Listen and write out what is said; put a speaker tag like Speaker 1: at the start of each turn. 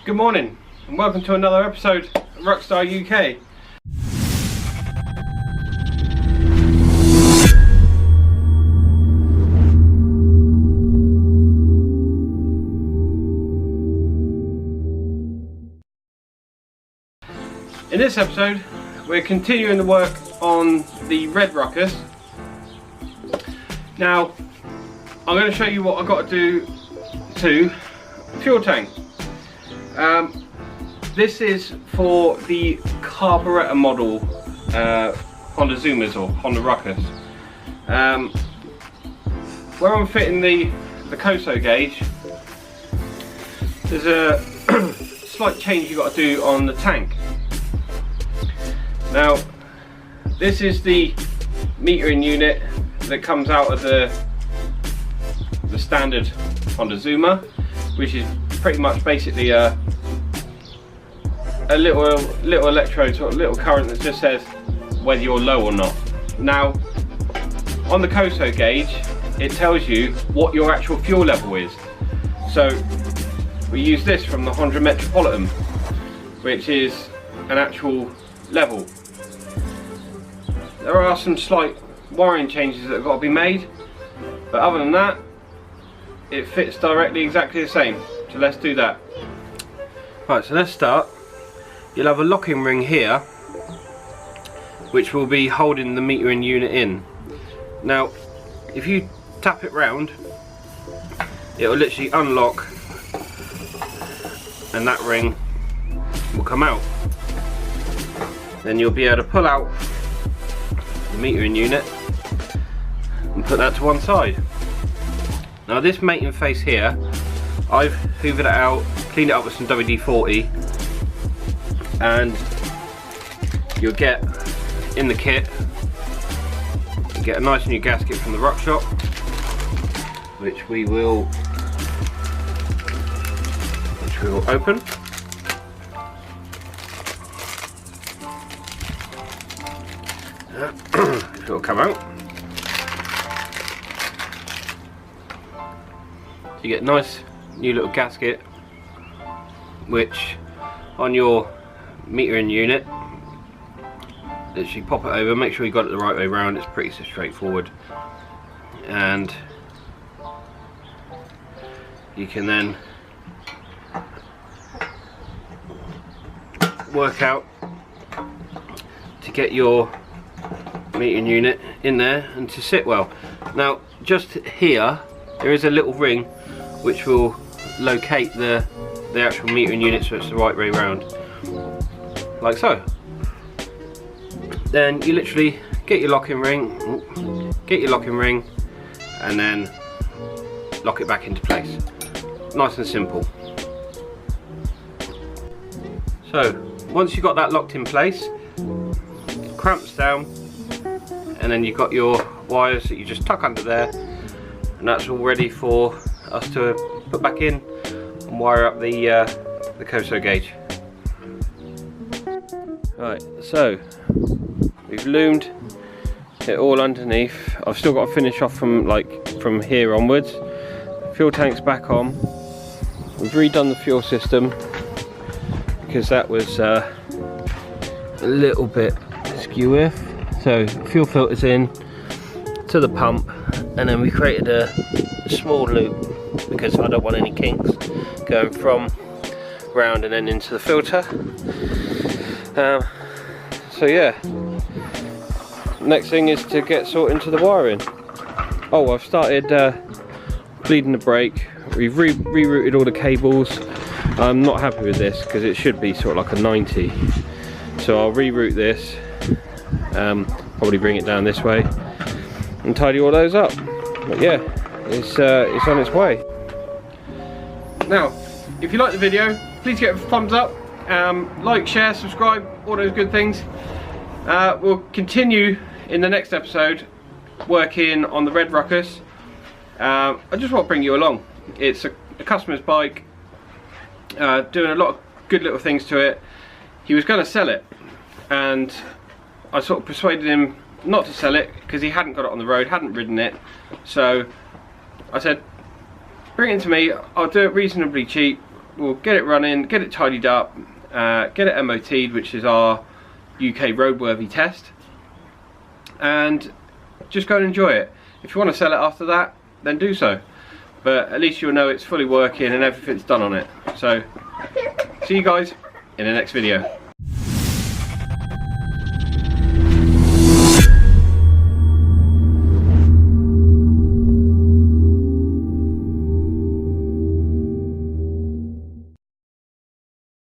Speaker 1: Good morning and welcome to another episode of Rockstar UK. In this episode we're continuing the work on the Red Ruckus. Now I'm going to show you what I've got to do to the fuel tank. This is for the carburetor model Honda Zoomers or Honda Ruckus. Where I'm fitting the COSO gauge, there's a slight change you've got to do on the tank. Now this is the metering unit that comes out of the standard Honda Zoomer, which is pretty much basically a little electrode, sort of little current that just says whether you're low or not. Now on the COSO gauge it tells you what your actual fuel level is. So we use this from the Zoomer Metropolitan, which is an actual level. There are some slight wiring changes that have got to be made, but other than that it fits directly exactly the same. So let's do that. Right, so let's start. You'll have a locking ring here which will be holding the metering unit in. Now if you tap it round it will literally unlock and that ring will come out. Then you'll be able to pull out the metering unit and put that to one side. Now this mating face here, I've hoovered it out, cleaned it up with some WD-40, and you'll get in the kit, you get a nice new gasket from the ruck shop, which we will open. It'll come out. You get a nice new little gasket, which on your metering unit, literally pop it over, make sure you got it the right way around. It's pretty straightforward, and you can then work out to get your metering unit in there and to sit well. Now just here there is a little ring which will locate the actual metering unit so it's the right way around, like so. Then you literally get your locking ring, and then lock it back into place. Nice and simple. So once you've got that locked in place, clamps down, and then you've got your wires that you just tuck under there, and that's all ready for us to put back in and wire up the COSO gauge. Right, so we've loomed it all underneath. I've still got to finish off from here onwards. Fuel tank's back on. We've redone the fuel system because that was a little bit skew with. So fuel filters in to the pump, and then we created a small loop because I don't want any kinks going from round and then into the filter. So yeah, next thing is to get sorted into the wiring. Oh, I've started bleeding the brake. We've rerouted all the cables. I'm not happy with this because it should be sort of like a 90, so I'll reroute this, probably bring it down this way and tidy all those up. But yeah, it's on its way. Now if you like the video, please give it a thumbs up, like, share, subscribe, all those good things. We'll continue in the next episode working on the Red Ruckus. I just want to bring you along. It's a customer's bike, doing a lot of good little things to it. He was going to sell it, and I sort of persuaded him not to sell it because he hadn't got it on the road, hadn't ridden it. So I said, bring it to me, I'll do it reasonably cheap, we'll get it running, get it tidied up, get it MOT'd, which is our UK roadworthy test, and just go and enjoy it. If you want to sell it after that, then do so, but at least you'll know it's fully working and everything's done on it. So see you guys in the next video.